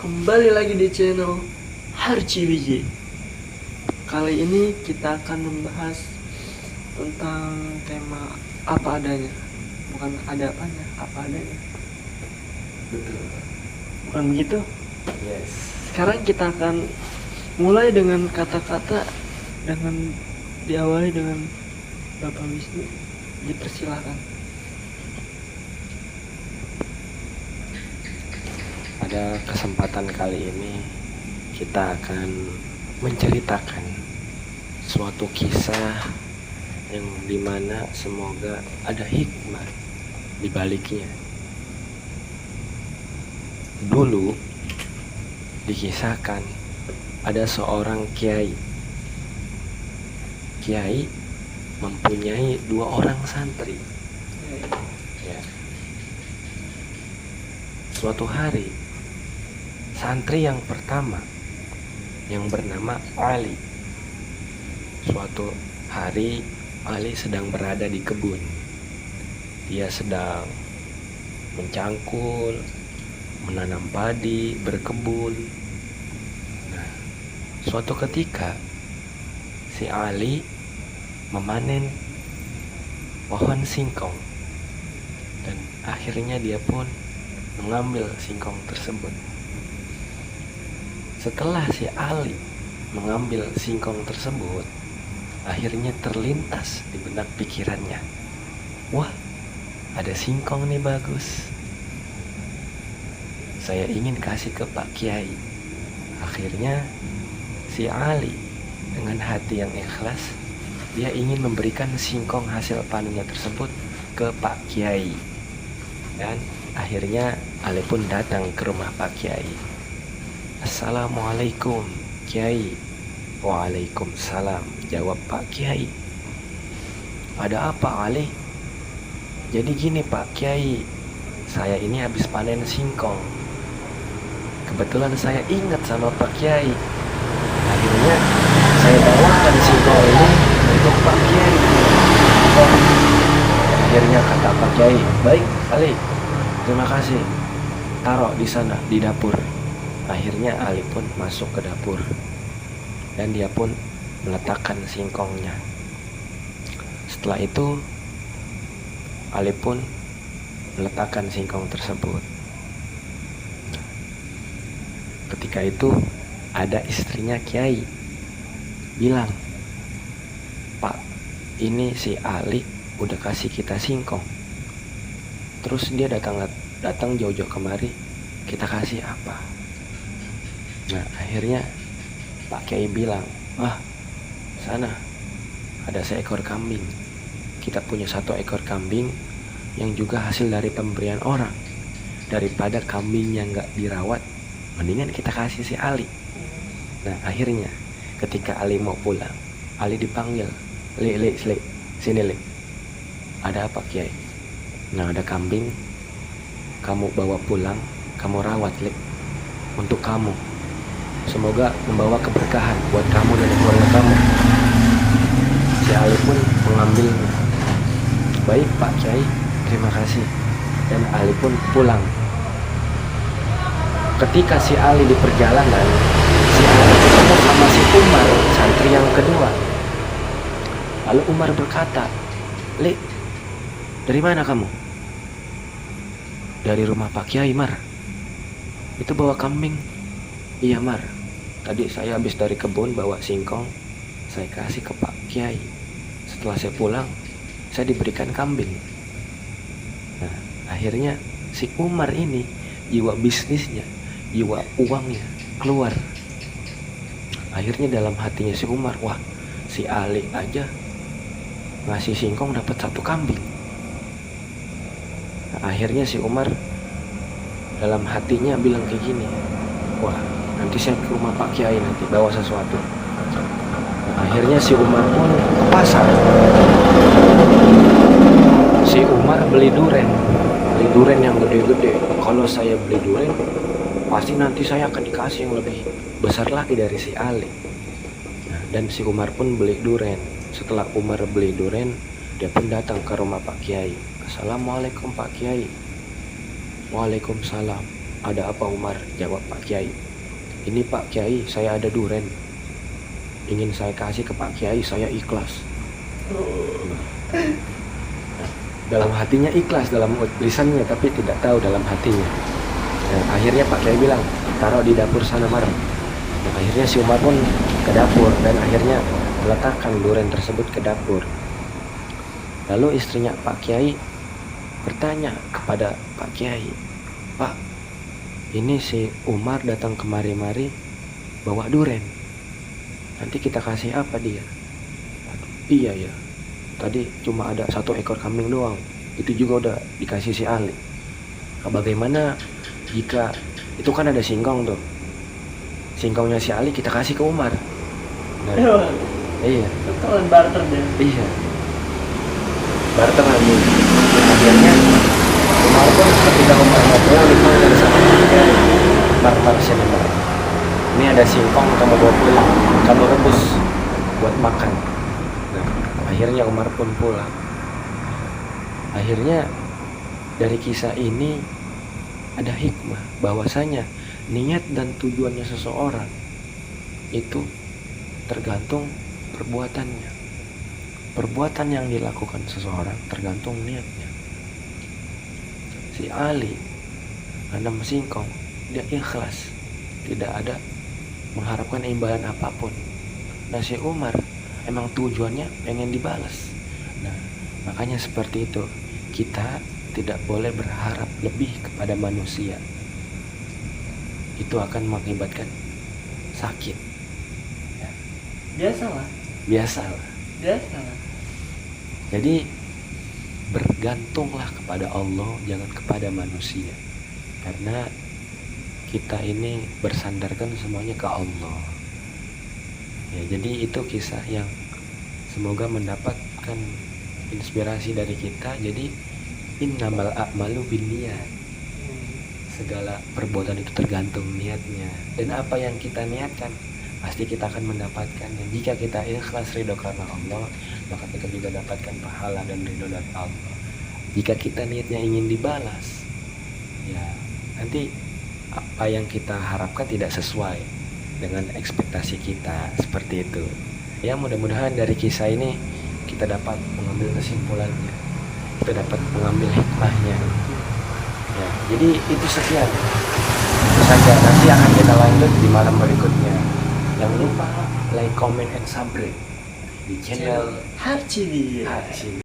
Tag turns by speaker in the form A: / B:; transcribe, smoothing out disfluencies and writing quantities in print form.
A: Kembali lagi di channel Harci Wiji. Kali ini kita akan membahas tentang tema apa adanya. Bukan ada apanya, apa adanya.
B: Betul.
A: Bukan begitu?
B: Yes.
A: Sekarang kita akan mulai dengan kata-kata, dengan diawali dengan Bapak Wisnu. Dipersilakan.
B: Pada kesempatan kali ini kita akan menceritakan suatu kisah yang dimana semoga ada hikmah di baliknya. Dulu dikisahkan ada seorang kiai. Kiai mempunyai 2 orang santri. Ya. Suatu hari, santri yang pertama yang bernama Ali. Suatu hari Ali sedang berada di kebun. Dia sedang mencangkul, menanam padi, berkebun. Nah, suatu ketika si Ali memanen pohon singkong dan akhirnya dia pun mengambil singkong tersebut. Setelah si Ali mengambil singkong tersebut, akhirnya terlintas di benak pikirannya, wah, ada singkong nih bagus, saya ingin kasih ke Pak Kiai. Akhirnya si Ali dengan hati yang ikhlas, dia ingin memberikan singkong hasil panennya tersebut ke Pak Kiai. Dan akhirnya Ali pun datang ke rumah Pak Kiai. Assalamualaikum Kiai. Waalaikumsalam, jawab Pak Kiai. Ada apa Ali? Jadi gini Pak Kiai, saya ini habis panen singkong. Kebetulan saya ingat sama Pak Kiai. Akhirnya saya bawakan singkong ini untuk Pak Kiai. Oh, akhirnya kata Pak Kiai, baik Ali, terima kasih. Taruh di sana di dapur. Akhirnya Ali pun masuk ke dapur dan dia pun meletakkan singkongnya. Setelah itu Ali pun meletakkan singkong tersebut. Ketika itu ada istrinya Kiai bilang, Pak, ini si Ali udah kasih kita singkong, terus dia datang jauh-jauh kemari, kita kasih apa? Nah, akhirnya Pak Kiai bilang, sana ada seekor kambing. Kita punya 1 ekor kambing yang juga hasil dari pemberian orang. Daripada kambingnya nggak dirawat, mendingan kita kasih si Ali. Nah, akhirnya ketika Ali mau pulang, Ali dipanggil, Le, sini Le. Ada apa Kiai? Nah, ada kambing, kamu bawa pulang, kamu rawat Le, untuk kamu. Semoga membawa keberkahan buat kamu dan keluarga kamu. Si Ali pun mengambilnya. Baik Pak Kiai, terima kasih. Dan Ali pun pulang. Ketika si Ali di perjalanan, si Ali ketemu sama si Umar, santri yang kedua. Lalu Umar berkata, Le, dari mana kamu? Dari rumah Pak Kiai Mar. Itu bawa kambing. Iya Mar, tadi saya habis dari kebun bawa singkong, saya kasih ke Pak Kiai. Setelah saya pulang, saya diberikan kambing. Nah, akhirnya si Umar ini jiwa bisnisnya, jiwa uangnya keluar. Akhirnya dalam hatinya si Umar, wah, si Ali aja ngasih singkong dapat 1 kambing. Nah, akhirnya si Umar dalam hatinya bilang kayak gini, wah, nanti saya ke rumah Pak Kiai nanti bawa sesuatu. Nah, akhirnya si Umar pun ke pasar. Si Umar beli duren yang gede-gede. Kalau saya beli duren, pasti nanti saya akan dikasih yang lebih besar lagi dari si Ali. Nah, dan si Umar pun beli duren. Setelah Umar beli duren, dia pun datang ke rumah Pak Kiai. Assalamualaikum Pak Kiai. Waalaikumsalam. Ada apa Umar? Jawab Pak Kiai. Ini Pak Kiai, saya ada duren, ingin saya kasih ke Pak Kiai, saya ikhlas. Dalam hatinya ikhlas, dalam lisannya, tapi tidak tahu dalam hatinya. Nah, akhirnya Pak Kiai bilang, taruh di dapur sana Mar. Nah, akhirnya si Umar pun ke dapur dan akhirnya meletakkan duren tersebut ke dapur. Lalu istrinya Pak Kiai bertanya kepada Pak Kiai, Pak, ini si Umar datang kemari-mari bawa duren, nanti kita kasih apa dia? Iya ya, tadi cuma ada 1 ekor kambing doang, itu juga udah dikasih si Ali. Nah, bagaimana jika itu kan ada singkong tuh, singkongnya si Ali kita kasih ke Umar. Nah, iya,
A: Betulan barter deh.
B: iya, barter lagi. Akhirnya Umar pun ketika Umar mau pulang dipanggil sama Mar sini Mar, ini ada singkong kamu bawa pulang, kamu rebus buat makan. Nah, akhirnya Umar pun pulang. Akhirnya dari kisah ini ada hikmah bahwasanya niat dan tujuannya seseorang itu tergantung perbuatannya. Perbuatan yang dilakukan seseorang tergantung niatnya. Si Ali nanam singkong, dia ikhlas, tidak ada mengharapkan imbalan apapun. Nah, si Umar emang tujuannya pengen dibalas. Nah, makanya seperti itu, kita tidak boleh berharap lebih kepada manusia, itu akan mengakibatkan sakit.
A: Biasalah.
B: Jadi bergantunglah kepada Allah, jangan kepada manusia, karena kita ini bersandarkan semuanya ke Allah. Ya, jadi itu kisah yang semoga mendapatkan inspirasi dari kita. Jadi innamal a'malu binniyat, segala perbuatan itu tergantung niatnya, dan apa yang kita niatkan pasti kita akan mendapatkan. Dan jika kita ikhlas ridho karena Allah, maka kita juga dapatkan pahala dan ridho dari Allah. Jika kita niatnya ingin dibalas, ya nanti apa yang kita harapkan tidak sesuai dengan ekspektasi kita, seperti itu. Ya, mudah-mudahan dari kisah ini kita dapat mengambil kesimpulannya, kita dapat mengambil hikmahnya. Ya, jadi itu sekian. Itu saja, nanti akan kita lanjut di malam berikutnya. Jangan lupa like, comment, and subscribe di channel
A: Harci.
B: Harci.